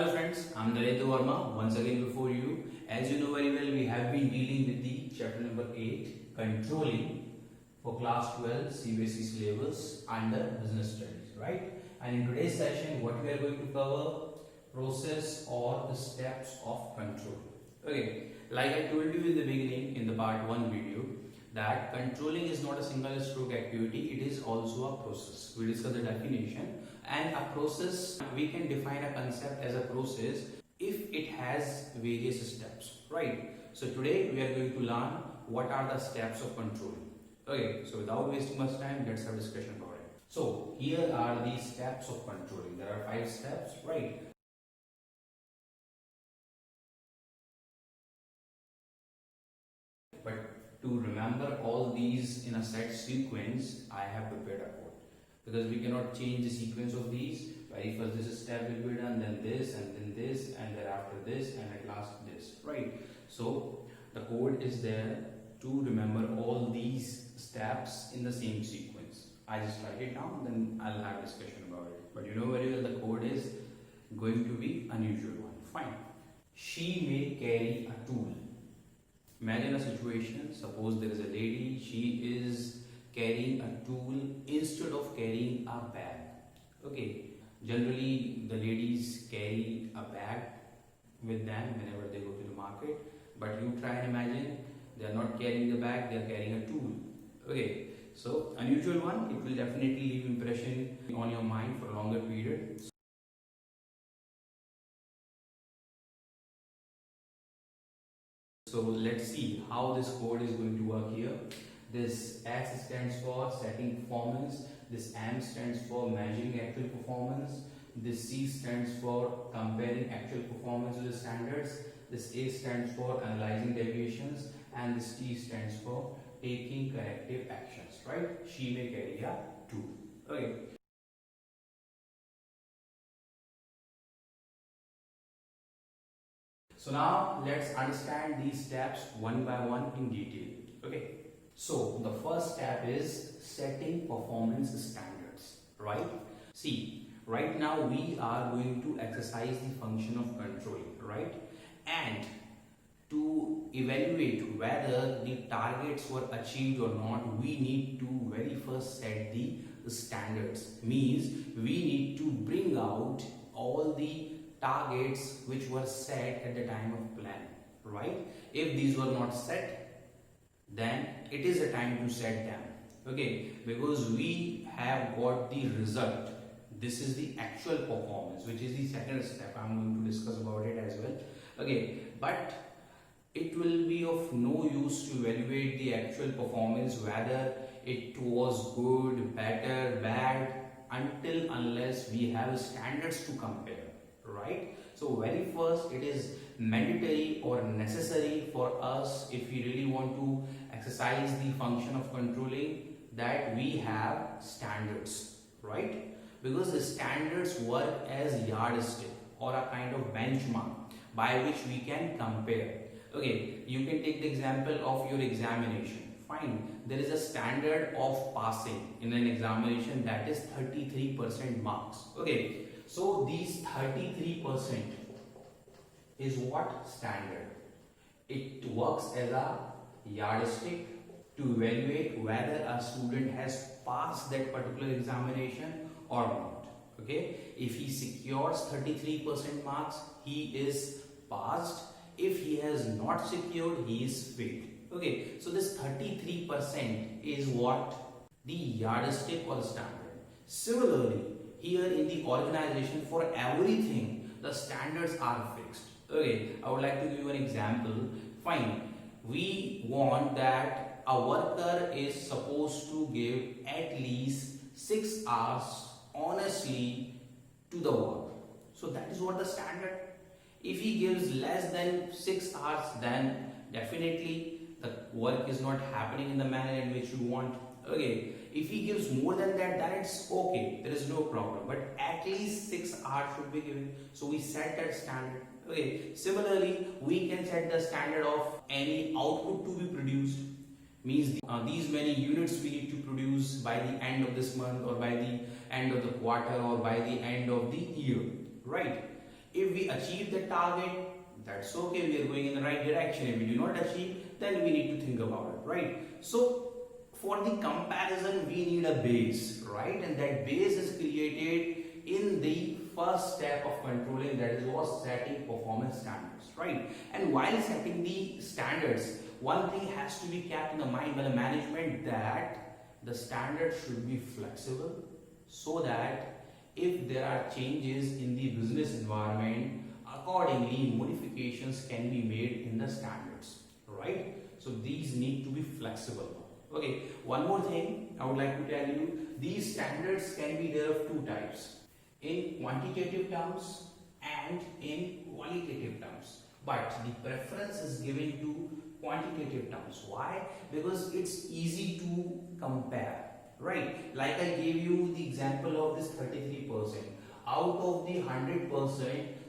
Hello friends, I'm Narendra Verma once again before you. As you know very well, we have been dealing with the chapter number 8, Controlling for class 12 CBSE syllabus under business studies, right? And in today's session, what we are going to cover, process or the steps of control. Okay, like I told you in the beginning in the part 1 video, that controlling is not a single stroke activity, it is also a process. We discussed the definition, and a process, we can define a concept as a process if it has various steps, right? So today we are going to learn what are the steps of controlling. Okay, so without wasting much time, let's have a discussion about it. So here are the steps of controlling. There are 5 steps, right? But to remember all these in a set sequence, I have prepared a code, because we cannot change the sequence of these. Very first this step will be done, then this, and then after this, and at last this, right? So the code is there to remember all these steps in the same sequence. I just write it down, then I'll have a discussion about it. But you know very well the code is going to be unusual one. Fine. She may carry a tool. Imagine a situation, suppose there is a lady, she is carrying a tool instead of carrying a bag. Okay, generally the ladies carry a bag with them whenever they go to the market, but you try and imagine they are not carrying the bag, they are carrying a tool. Okay, so unusual one, it will definitely leave impression on your mind for a longer period. So let's see how this code is going to work here. This S stands for setting performance, this M stands for measuring actual performance, this C stands for comparing actual performance with the standards, this A stands for analyzing deviations, and this T stands for taking corrective actions, right? She may carry a tool. Okay. So now let's understand these steps one by one in detail. Okay. So the first step is setting performance standards, right? See, right now we are going to exercise the function of controlling, right? And to evaluate whether the targets were achieved or not, we need to very first set the standards. Means we need to bring out all the targets which were set at the time of plan, right? If these were not set, then it is a time to set them. Okay, because we have got the result. This is the actual performance, which is the second step. I'm going to discuss about it as well. Okay, but it will be of no use to evaluate the actual performance, whether it was good, better, bad, unless we have standards to compare, right? So very first, it is mandatory or necessary for us, if we really want to exercise the function of controlling, that we have standards, right? Because the standards work as yardstick or a kind of benchmark by which we can compare. Okay, you can take the example of your examination. Fine, there is a standard of passing in an examination, that is 33% marks. Okay, so these 33% is what? Standard. It works as a yardstick to evaluate whether a student has passed that particular examination or not. Okay, if he secures 33% marks, he is passed. If he has not secured, he is failed. Okay, so this 33% is what? The yardstick or the standard. Similarly, here in the organization, for everything, the standards are fixed. Okay, I would like to give you an example. Fine, we want that a worker is supposed to give at least 6 hours honestly to the work. So that is what the standard. If he gives less than 6 hours, then definitely the work is not happening in the manner in which you want. Okay, if he gives more than that, then it's okay, there is no problem, but at least 6 hours should be given. So we set that standard. Okay, similarly, we can set the standard of any output to be produced. Means these many units we need to produce by the end of this month, or by the end of the quarter, or by the end of the year, right? If we achieve the target, that's okay, we are going in the right direction. If we do not achieve, then we need to think about it, right? So for the comparison, we need a base, right? And that base is created in the first step of controlling, that is was setting performance standards, right? And while setting the standards, one thing has to be kept in the mind by the management, that the standards should be flexible, so that if there are changes in the business environment, accordingly modifications can be made in the standards, right? So these need to be flexible. Okay, one more thing I would like to tell you, these standards can be there of two types, in quantitative terms and in qualitative terms, but the preference is given to quantitative terms. Why? Because it's easy to compare, right? Like I gave you the example of this 33%. Out of the 100%,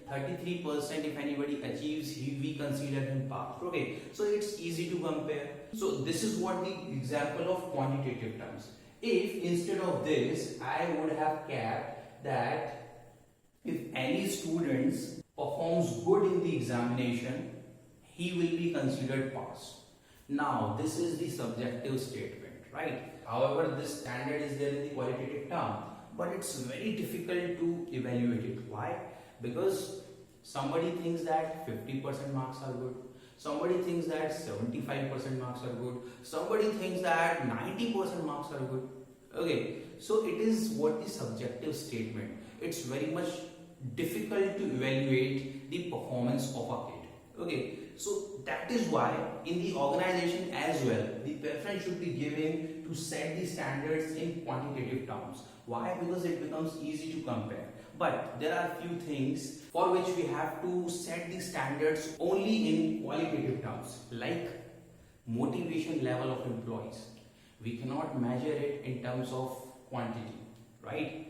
33% if anybody achieves, we consider him passed. Okay, so it's easy to compare. So this is what the example of quantitative terms. If instead of this I would have kept that if any students performs good in the examination, he will be considered passed. Now this is the subjective statement, right? However, this standard is there in the qualitative term, but it's very difficult to evaluate it. Why? Because somebody thinks that 50% marks are good, somebody thinks that 75% marks are good, somebody thinks that 90% marks are good. Okay, so it is what the subjective statement. It's very much difficult to evaluate the performance of a kid. Okay, so that is why in the organization as well, the preference should be given to set the standards in quantitative terms. Why? Because it becomes easy to compare. But there are few things for which we have to set the standards only in qualitative terms, like motivation level of employees. We cannot measure it in terms of quantity, right?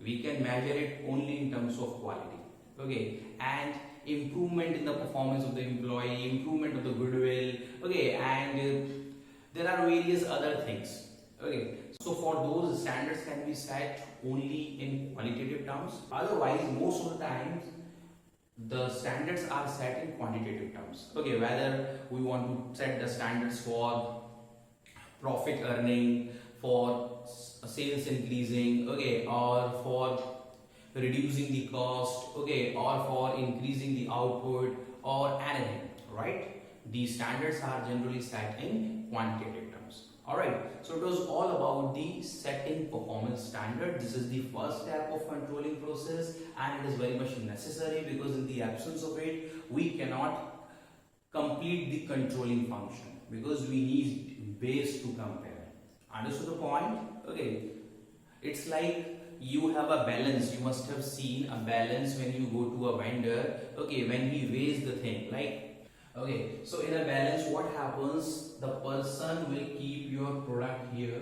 We can measure it only in terms of quality. Okay, and improvement in the performance of the employee, improvement of the goodwill. Okay, and there are various other things. Okay, so for those, standards can be set only in qualitative terms. Otherwise, most of the times the standards are set in quantitative terms. Okay, whether we want to set the standards for profit earning, for sales increasing, okay, or for reducing the cost, okay, or for increasing the output or anything, right? These standards are generally set in quantitative terms. Alright, so it was all about the setting performance standard. This is the first step of controlling process, and it is very much necessary because in the absence of it, we cannot complete the controlling function because we need base to compare. Understood the point? Okay, it's like you have a balance. You must have seen a balance when you go to a vendor. Okay, when he weighs the thing, like, okay, so in a balance, what happens? The person will keep your product here,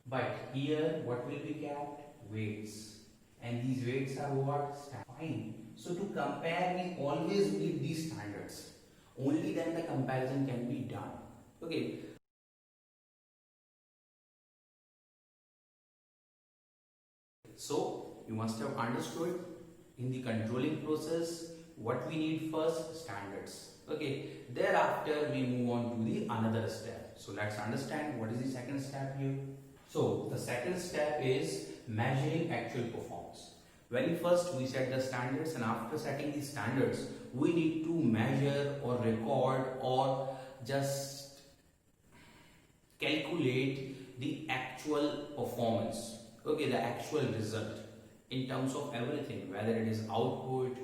but here what will be kept? Weights, and these weights are what? Fine. So to compare, we always need these standards. Only then the comparison can be done. Okay. So you must have understood in the controlling process what we need first, standards. Okay, thereafter we move on to the another step. So let's understand what is the second step here. So the second step is measuring actual performance. Very first we set the standards, and after setting the standards we need to measure or record or just calculate the actual performance. Okay, the actual result in terms of everything, whether it is output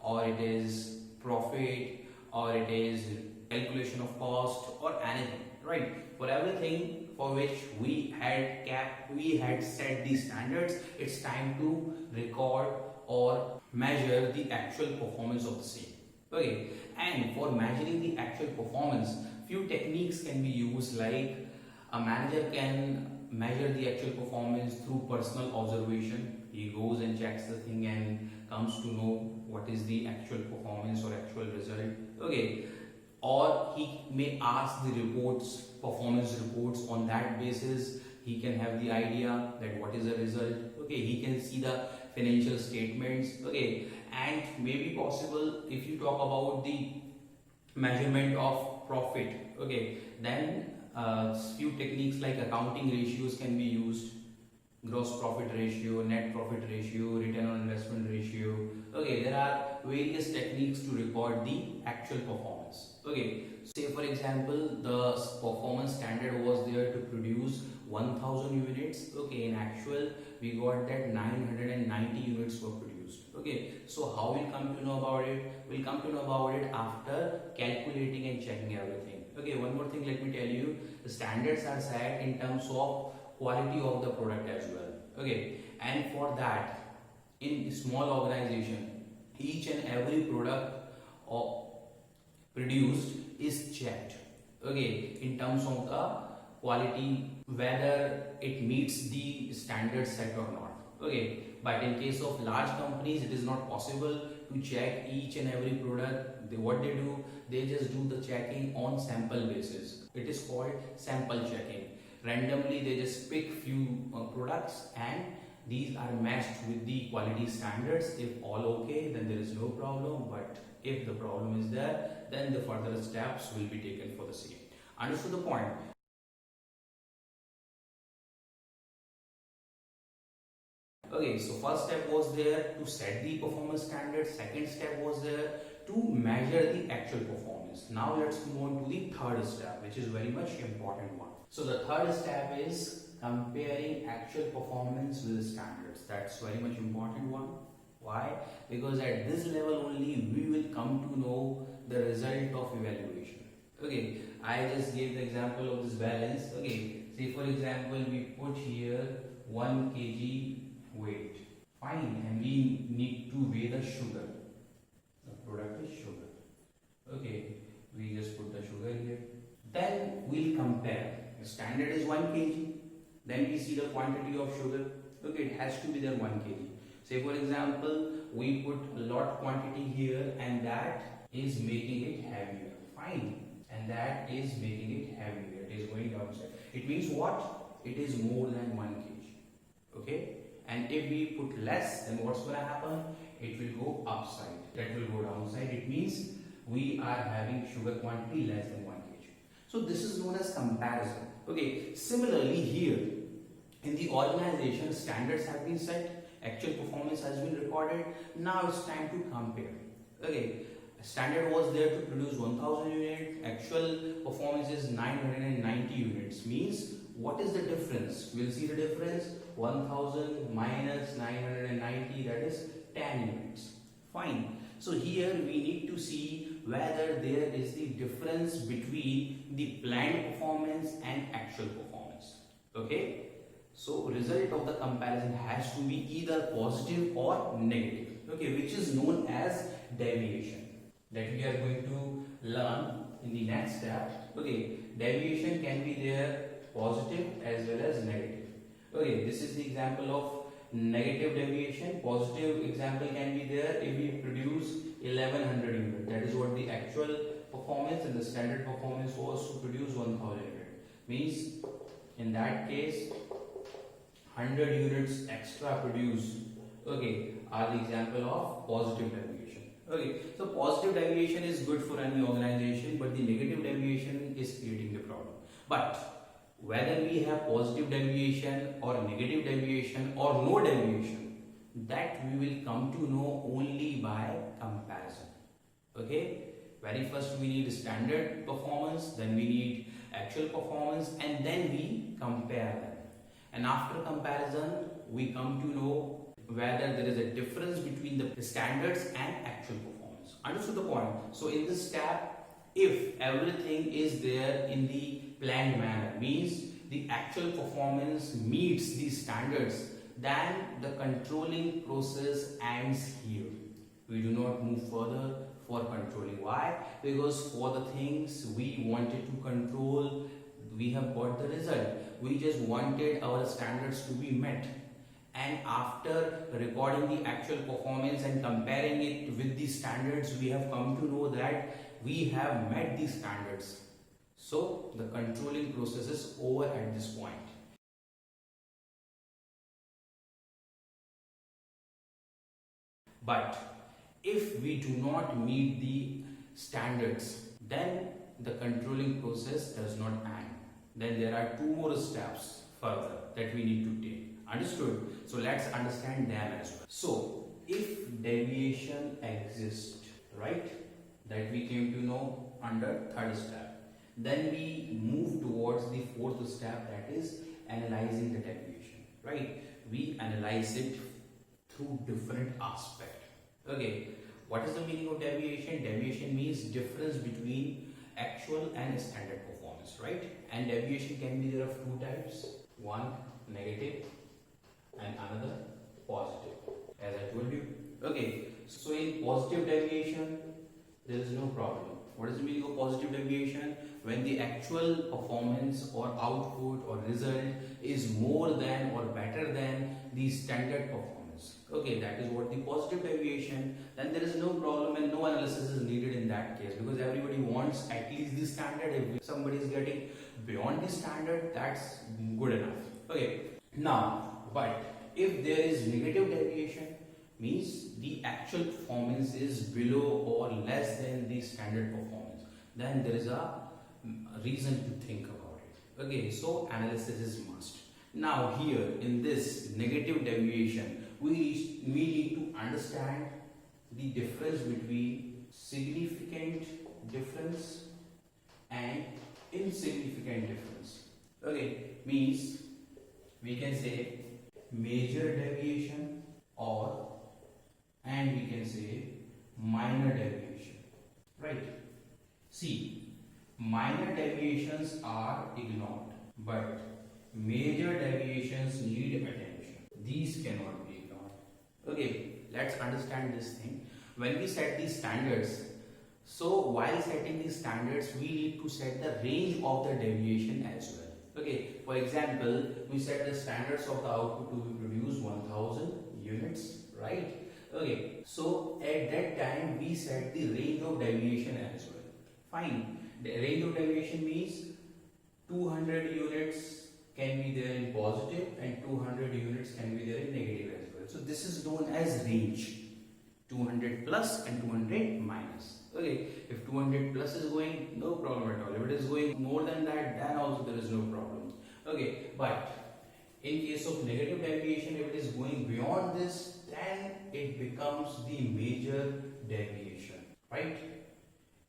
or it is profit or it is calculation of cost or anything, right? For everything for which we had set these standards, it's time to record or measure the actual performance of the same. Okay, and for measuring the actual performance, few techniques can be used, like a manager can measure the actual performance through personal observation. He goes and checks the thing and comes to know what is the actual performance or actual result. Okay, or he may ask the performance reports. On that basis he can have the idea that what is the result. Okay, he can see the financial statements. Okay, and maybe possible if you talk about the measurement of profit, okay, then few techniques like accounting ratios can be used. Gross profit ratio, net profit ratio, return on investment ratio. Okay, there are various techniques to record the actual performance. Okay, say for example, the performance standard was there to produce 1000 units. Okay, in actual we got that 990 units were produced. Okay, so how we'll come to know about it? We'll come to know about it after calculating and checking everything. Okay, one more thing, let me tell you, the standards are set in terms of quality of the product as well. Okay, and for that, in small organization, each and every product produced is checked, okay, in terms of the quality, whether it meets the standard set or not. Okay, but in case of large companies, it is not possible to check each and every product. What they do, they just do the checking on sample basis. It is called sample checking. Randomly they just pick few products and these are matched with the quality standards. If all okay, then there is no problem, but if the problem is there, then the further steps will be taken for the same. Understood the point? Okay, so first step was there to set the performance standard. Second step was there to measure the actual performance. Now let's move on to the third step, which is very much important one. So the third step is comparing actual performance with standards. That's very much important one. Why? Because at this level only we will come to know the result of evaluation. Okay, I just gave the example of this balance. Okay, say for example we put here 1 kg weight. Fine, and we need to weigh the sugar. The product is sugar. Okay, we just put the sugar here. Then we'll compare. The standard is 1 kg. Then we see the quantity of sugar. Okay, it has to be there 1 kg. Say for example, we put a lot quantity here and that is making it heavier. Fine. And that is making it heavier. It is going downside. It means what? It is more than 1 kg. Okay. And if we put less, then what's going to happen? It will go upside. That will go downside. It means we are having sugar quantity less than 1 kg. So this is known as comparison. Okay. Similarly here, in the organization, standards have been set, actual performance has been recorded. Now it's time to compare. Okay. Standard was there to produce 1000 units. Actual performance is 990 units. Means what is the difference? We'll see the difference. 1000 minus 990, that is 10 units. Fine. So here we need to see whether there is the difference between the planned performance and actual performance. Okay. So result of the comparison has to be either positive or negative. Okay, which is known as deviation. That we are going to learn in the next step. Okay, deviation can be there positive as well as negative. Okay, this is the example of negative deviation. Positive example can be there if we produce 1100 units. That is what the actual performance, and the standard performance was to produce 1000 units. Means in that case 100 units extra produced, okay, are the example of positive deviation. Okay, so positive deviation is good for any organization, but the negative deviation is creating the problem. But whether we have positive deviation or negative deviation or no deviation, that we will come to know only by comparison. Okay, very first we need standard performance, then we need actual performance, and then we compare them. And after comparison, we come to know whether there is a difference between the standards and actual performance. Understood the point? So in this step, if everything is there in the planned manner, means the actual performance meets the standards, then the controlling process ends here. We do not move further for controlling. Why? Because for the things we wanted to control, we have got the result. We just wanted our standards to be met. And after recording the actual performance and comparing it with the standards, we have come to know that we have met the standards. So the controlling process is over at this point. But if we do not meet the standards, then the controlling process does not end. Then there are two more steps further that we need to take. Understood? So let's understand them as well. So if deviation exists, right, that we came to know under third step, then we move towards the fourth step, that is analyzing the deviation, right? We analyze it through different aspects. Okay, what is the meaning of deviation? Deviation means difference between actual and standard performance, right? And deviation can be there of two types, one negative and another positive, as I told you. Okay, so in positive deviation there is no problem. What is the meaning of positive deviation? When the actual performance or output or result is more than or better than the standard performance. Okay, that is what the positive deviation. Then there is no problem and no analysis is needed in that case, because everybody wants at least the standard. If somebody is getting beyond the standard, that's good enough. Okay, now, but if there is negative deviation, means the actual performance is below or less than the standard performance, then there is a reason to think about it. Okay, so analysis is must. Now here in this negative deviation, we need to understand the difference between significant difference and insignificant difference. Okay, means we can say major deviation and we can say minor deviation, right? See, minor deviations are ignored, but major deviations need attention. These cannot be ignored. Okay, let's understand this thing. When we set these standards, so while setting these standards, we need to set the range of the deviation as well. Okay, for example, we set the standards of the output to be produced 1000 units, right? Okay, so at that time we set the range of deviation as well. Fine. The range of deviation means 200 units can be there in positive and 200 units can be there in negative as well. So this is known as range. 200 plus and 200 minus. Okay, if 200 plus is going, no problem at all. If it is going more than that, then also there is no problem. Okay, but in case of negative deviation, if it is going beyond this, then it becomes the major deviation, right?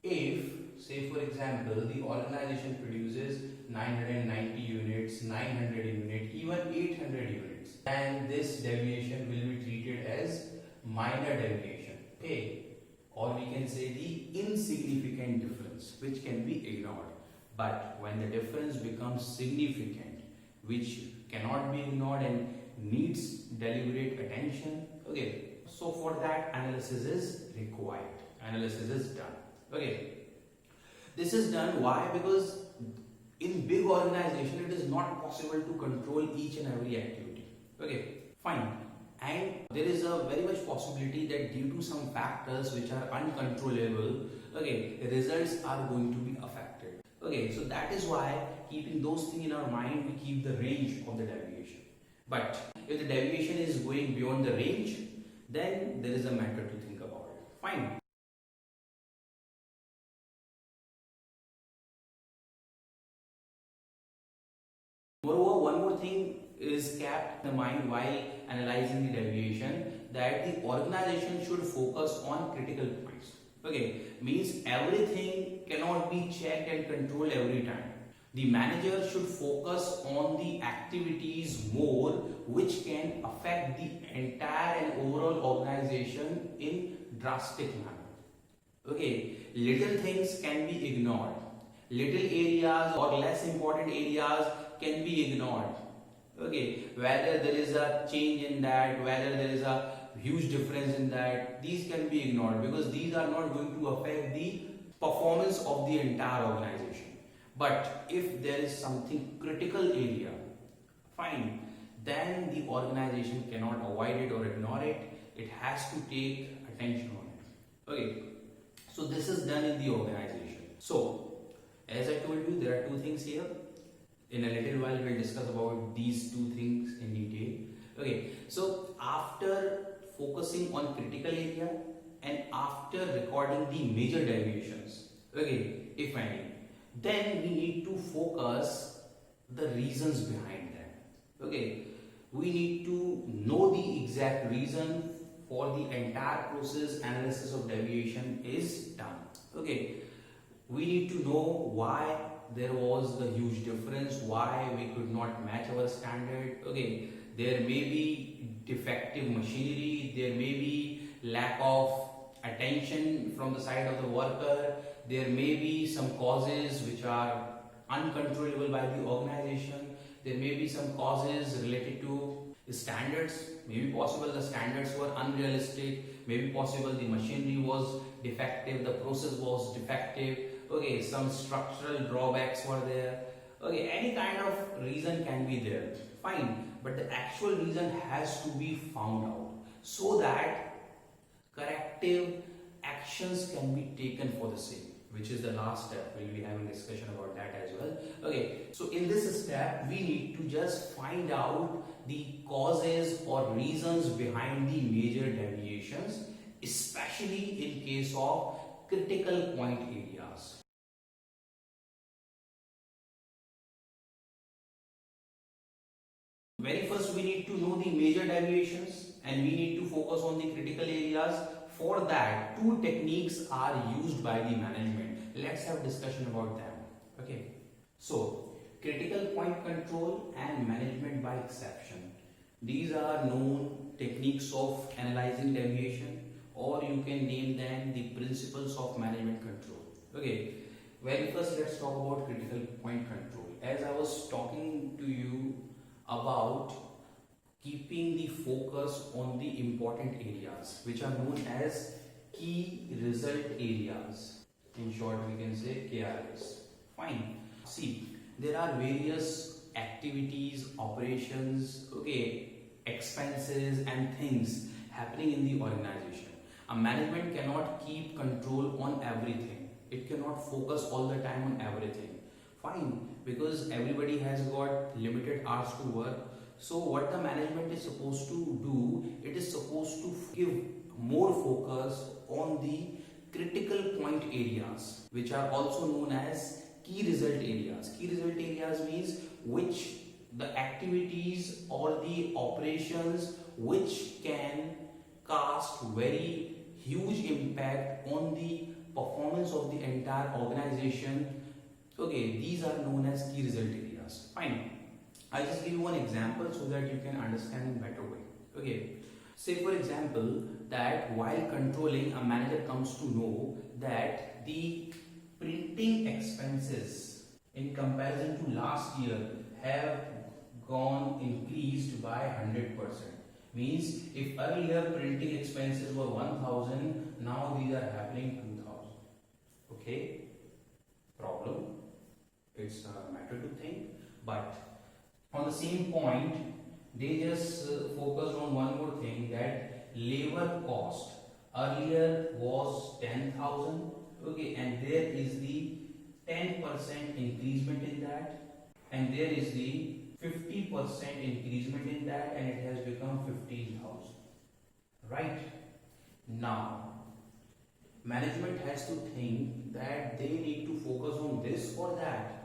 If, say for example, the organization produces 990 units, 900 units, even 800 units, then this deviation will be treated as minor deviation. Okay, or we can say the insignificant difference, which can be ignored. But when the difference becomes significant, which cannot be ignored and needs deliberate attention, okay, so for that analysis is required. Analysis is done. Okay, this is done. Why? Because in big organization it is not possible to control each and every activity. Okay, fine. And there is a very much possibility that due to some factors which are uncontrollable, okay, the results are going to be affected. Okay, so that is why, keeping those things in our mind, we keep the range of the deviation. But if the deviation is going beyond the range, then there is a matter to think about it. Fine. Moreover, one more thing is kept in mind while analyzing the deviation, that the organization should focus on critical points. Okay, means everything cannot be checked and controlled every time. The manager should focus on the activities more which can affect the entire and overall organization in drastic manner. Okay, little things can be ignored. Little areas or less important areas can be ignored. Okay, whether there is a change in that, whether there is a huge difference in that, these can be ignored because these are not going to affect the performance of the entire organization. But if there is something critical area, fine, then the organization cannot avoid it or ignore it. It has to take attention on it. Okay, so this is done in the organization. So, as I told you, there are two things here. In a little while, we'll discuss about these two things in detail. Okay, so after focusing on critical area, and after recording the major deviations, okay, if any, then we need to focus the reasons behind them. Okay, we need to know the exact reason for the entire process analysis of deviation is done. Okay, we need to know why there was the huge difference, why we could not match our standard. Okay, there may be defective machinery, there may be lack of attention from the side of the worker, there may be some causes which are uncontrollable by the organization, there may be some causes related to standards, maybe possible the standards were unrealistic, maybe possible the machinery was defective, the process was defective, okay, some structural drawbacks were there, okay, any kind of reason can be there, fine, but the actual reason has to be found out so that corrective actions can be taken for the same, which is the last step. We'll be having discussion about that as well. Okay, so in this step we need to just find out the causes or reasons behind the major deviations, especially in case of critical point areas. Very first we need to know the major deviations and we need to focus on the critical areas. For that, two techniques are used by the management. Let's have discussion about them. Okay, so critical point control and management by exception. These are known techniques of analyzing deviation, or you can name them the principles of management control. Okay, very first let's talk about critical point control. As I was talking to you about keeping the focus on the important areas which are known as key result areas. In short, we can say KRAs. Fine. See, there are various activities, operations, okay, expenses and things happening in the organization. A management cannot keep control on everything. It cannot focus all the time on everything. Fine, because everybody has got limited hours to work. So what the management is supposed to do, it is supposed to give more focus on the critical point areas, which are also known as key result areas. Key result areas means which the activities or the operations which can cast very huge impact on the performance of the entire organization. Okay, these are known as key result areas. Fine. I'll just give you one example so that you can understand in better way. Okay, say for example that while controlling, a manager comes to know that the printing expenses in comparison to last year have gone increased by 100%. Means if earlier printing expenses were 1000, now these are happening 2000. Okay, problem. It's a matter to think, but on the same point, they just focused on one more thing, that labor cost earlier was 10,000, okay, and there is the 10% increasement in that, and there is the 50% increasement in that, and it has become 15,000. Right? Now, management has to think that they need to focus on this or that.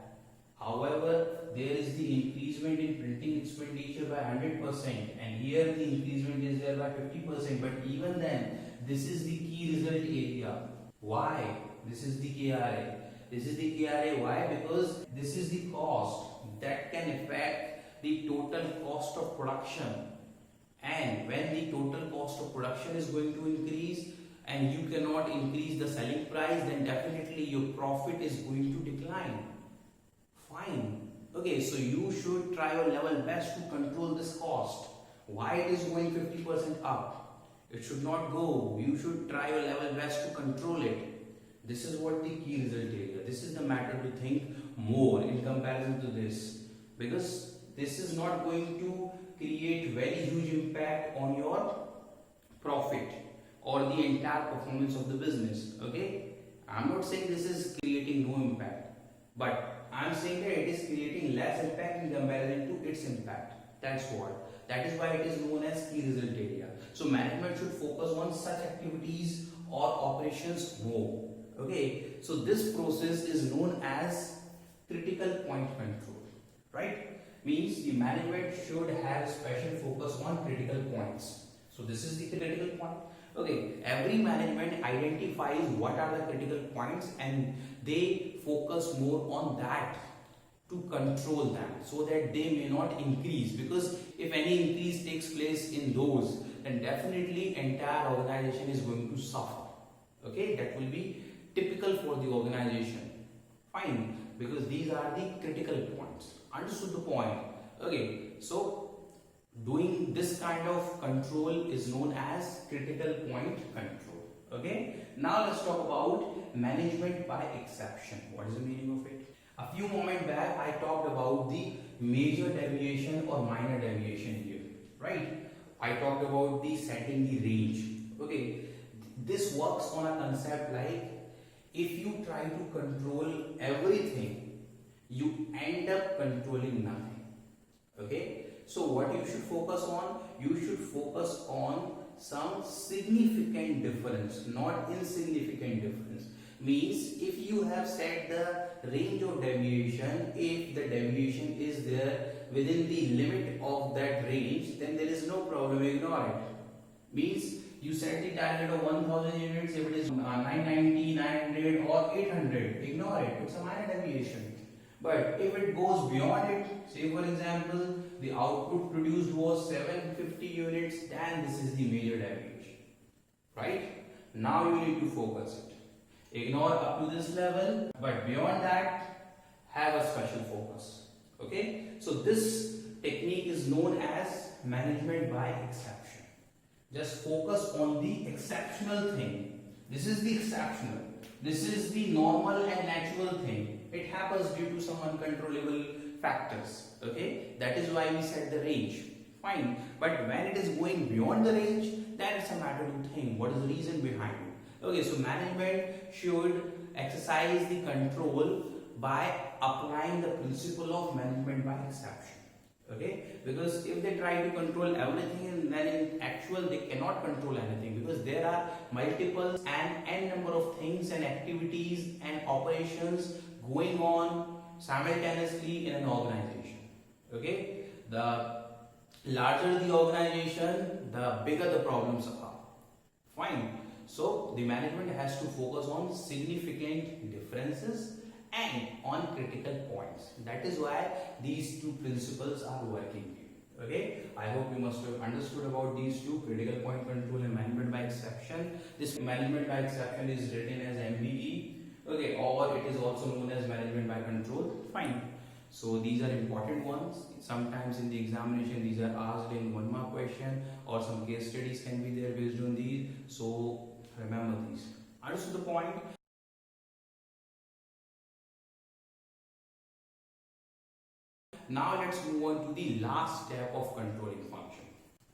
However, there is the increasement in printing expenditure by 100%, and here the increasement is there by 50%. But even then, this is the key result area. Why? This is the KRA. This is the KRA. Why? Because this is the cost that can affect the total cost of production. And when the total cost of production is going to increase, and you cannot increase the selling price, then definitely your profit is going to decline. Fine. Okay, so you should try your level best to control this cost. Why it is going 50% up? It should not go. You should try your level best to control it. This is what the key result area. This is the matter to think more in comparison to this, because this is not going to create very huge impact on your profit or the entire performance of the business. Okay, I'm not saying this is creating no impact, but I'm saying that it is creating less impact in comparison to its impact. That's what. That is why it is known as key result area. So management should focus on such activities or operations more. Okay, so this process is known as critical point control, right? Means the management should have special focus on critical points. So this is the critical point. Okay, every management identifies what are the critical points and they focus more on that to control them so that they may not increase, because if any increase takes place in those, then definitely entire organization is going to suffer. Okay, that will be typical for the organization. Fine, because these are the critical points. Understood the point? Okay, so doing this kind of control is known as critical point control. Okay, now let's talk about management by exception. What is the meaning of it? A few moments back I talked about the major deviation or minor deviation here, right? I talked about the setting the range. Okay, this works on a concept like if you try to control everything, you end up controlling nothing. Okay, so what you should focus on? You should focus on some significant difference, not insignificant difference. Means if you have set the range of deviation, if the deviation is there within the limit of that range, then there is no problem, ignore it. Means you set the target of 1000 units, if it is 990, 900 or 800, ignore it, it's a minor deviation. But if it goes beyond it, say for example, the output produced was 750 units, then this is the major deviation. Right? Now you need to focus it. Ignore up to this level, but beyond that, have a special focus. Okay? So this technique is known as management by exception. Just focus on the exceptional thing. This is the exceptional. This is the normal and natural thing. It happens due to some uncontrollable factors. Okay? That is why we set the range. Fine. But when it is going beyond the range, then it's a matter to think. What is the reason behind it? Okay, so management should exercise the control by applying the principle of management by exception. Okay, because if they try to control everything and then in actual they cannot control anything, because there are multiple and n number of things and activities and operations going on simultaneously in an organization. Okay, the larger the organization, the bigger the problems are. Fine. So the management has to focus on significant differences and on critical points. That is why these two principles are working here. Okay, I hope you must have understood about these two, critical point control and management by exception. This management by exception is written as MBE, okay, or it is also known as management by control. Fine. So these are important ones. Sometimes in the examination these are asked in 1 mark question, or some case studies can be there based on these. So remember these. Understood the point? Now let's move on to the last step of controlling function.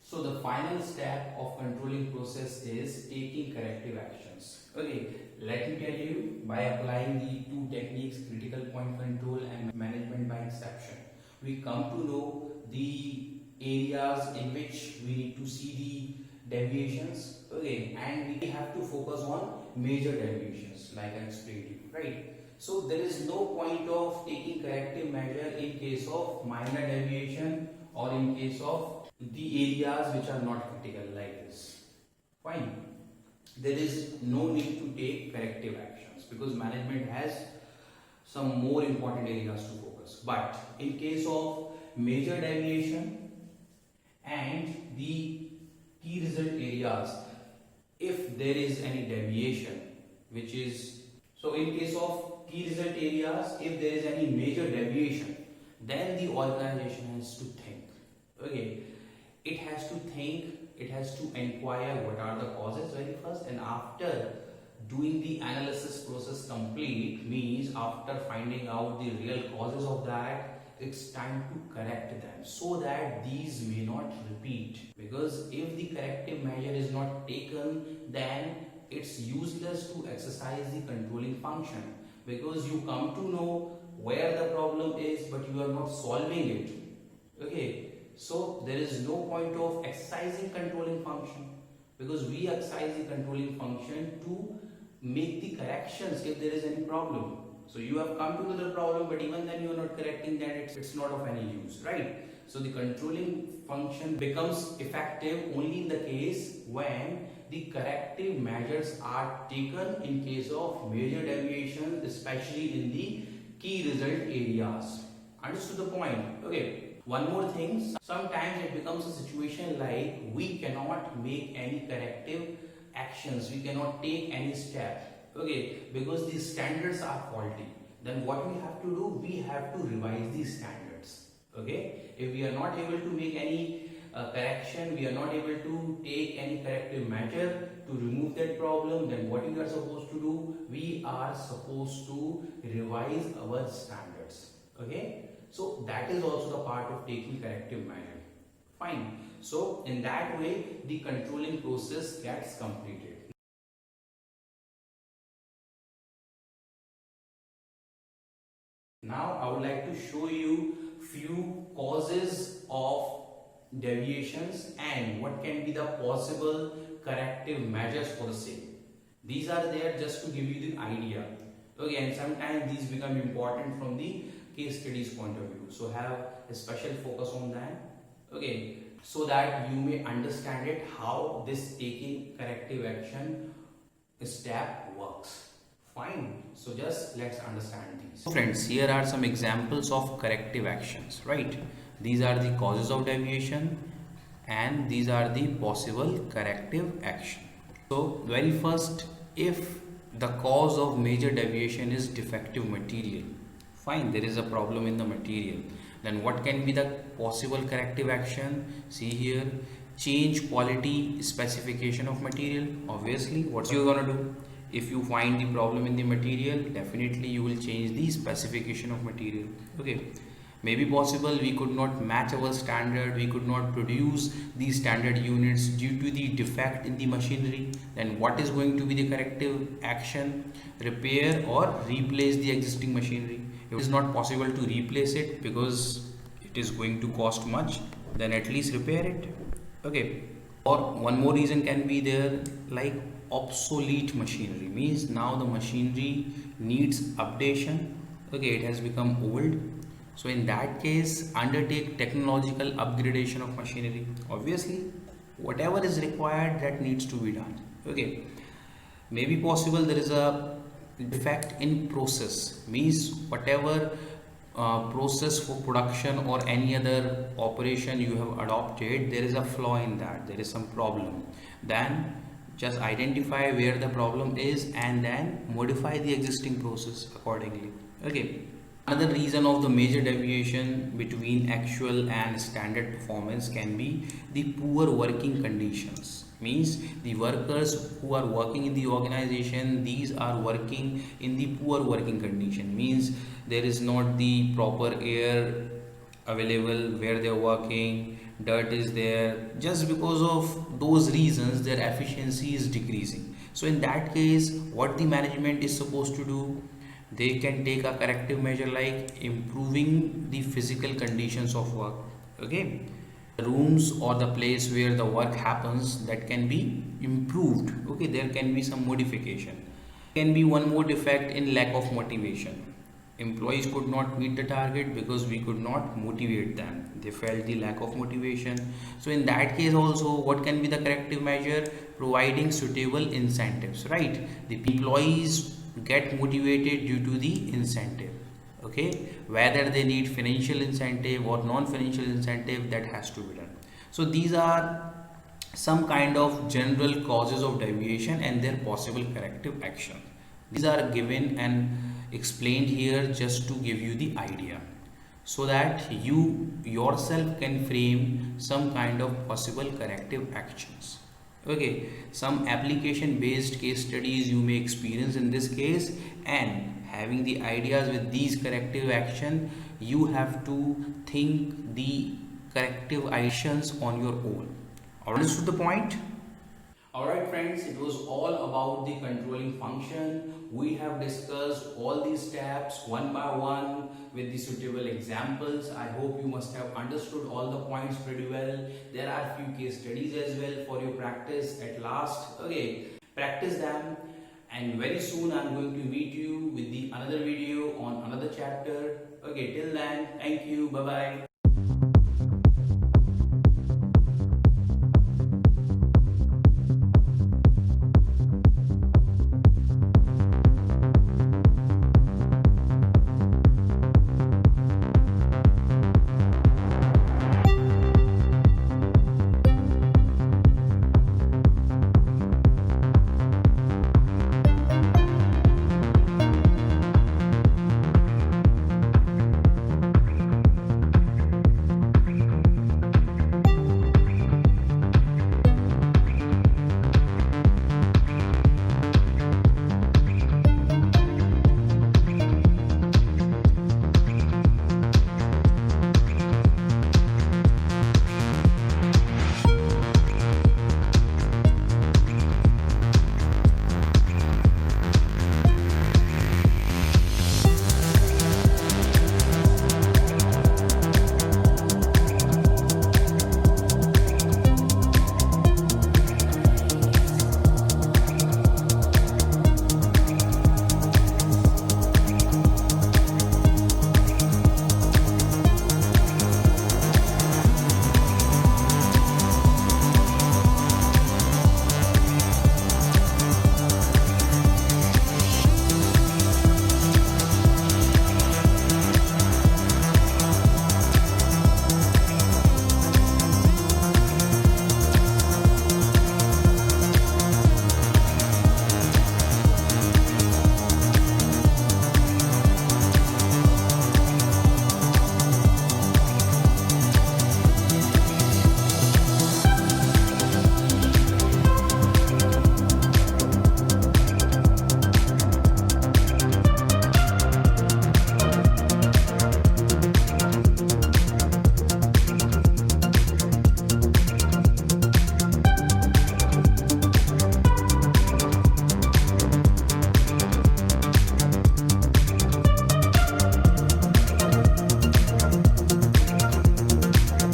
So the final step of controlling process is taking corrective actions. Okay, let me tell you, by applying the two techniques, critical point control and management by exception, we come to know the areas in which we need to see the deviations. Okay, and we have to focus on major deviations like I explained to you, right? So there is no point of taking corrective measure in case of minor deviation or in case of the areas which are not critical like this. Fine. There is no need to take corrective actions because management has some more important areas to focus. But in case of major deviation and the key result areas, if there is any deviation, which is, so in case of key result areas, if there is any major deviation, then the organization has to think. Okay, it has to think, it has to inquire what are the causes very first, and after doing the analysis process complete, means after finding out the real causes of that, it's time to correct them so that these may not repeat. Because if the corrective measure is not taken, then it's useless to exercise the controlling function, because you come to know where the problem is but you are not solving it. Okay, so there is no point of exercising controlling function. because we exercise the controlling function to make the corrections if there is any problem. So you have come to the problem, but even then you are not correcting, then it's not of any use, right? So the controlling function becomes effective only in the case when the corrective measures are taken in case of major deviations, especially in the key result areas. Understood the point? Okay. One more thing, sometimes it becomes a situation like we cannot make any corrective actions, we cannot take any step, okay, because these standards are faulty. Then what we have to do, we have to revise these standards, okay. If we are not able to make any correction, we are not able to take any corrective measure to remove that problem, then what we are supposed to do, we are supposed to revise our standards, okay. So that is also the part of taking corrective measure. Fine. So in that way, the controlling process gets completed. Now I would like to show you few causes of deviations and what can be the possible corrective measures for the same. These are there just to give you the idea. Okay, and sometimes these become important from the case studies point of view. So have a special focus on that. Okay, so that you may understand it how this taking corrective action step works. Fine. So just let's understand these. So friends, here are some examples of corrective actions, right? These are the causes of deviation and these are the possible corrective action. So very first, if the cause of major deviation is defective material, fine, there is a problem in the material, then what can be the possible corrective action? See here, change quality specification of material. Obviously, what you're gonna do? If you find the problem in the material, definitely you will change the specification of material. Okay, maybe possible we could not match our standard, we could not produce these standard units due to the defect in the machinery. Then what is going to be the corrective action? Repair or replace the existing machinery. If it is not possible to replace it because it is going to cost much, then at least repair it. Okay, or one more reason can be there, like obsolete machinery, means now the machinery needs updation. Okay, it has become old. So in that case, undertake technological upgradation of machinery. Obviously, whatever is required, that needs to be done. Okay, maybe possible there is a defect in process, means whatever process for production or any other operation you have adopted, there is a flaw in that, there is some problem. Then just identify where the problem is and then modify the existing process accordingly. Okay. Another reason of the major deviation between actual and standard performance can be the poor working conditions. Means the workers who are working in the organization, these are working in the poor working condition. Means there is not the proper air available where they are working, dirt is there. Just because of those reasons, their efficiency is decreasing. So in that case, what the management is supposed to do? They can take a corrective measure like improving the physical conditions of work. Okay, the rooms or the place where the work happens, that can be improved. Okay, there can be some modification. Can be one more defect in lack of motivation. Employees could not meet the target because we could not motivate them. They felt the lack of motivation. So in that case also, what can be the corrective measure? Providing suitable incentives, right? The employees get motivated due to the incentive. Okay, whether they need financial incentive or non-financial incentive, that has to be done. So these are some kind of general causes of deviation and their possible corrective action. These are given and explained here just to give you the idea, so that you yourself can frame some kind of possible corrective actions. Okay, some application based case studies you may experience in this case, and having the ideas with these corrective action, you have to think the corrective actions on your own. Understood the point? Alright friends, it was all about the controlling function. We have discussed all these steps one by one with the suitable examples. I hope you must have understood all the points pretty well. There are few case studies as well for your practice at last. Okay, practice them, and very soon I'm going to meet you with the another video on another chapter. Okay, till then, thank you, bye bye.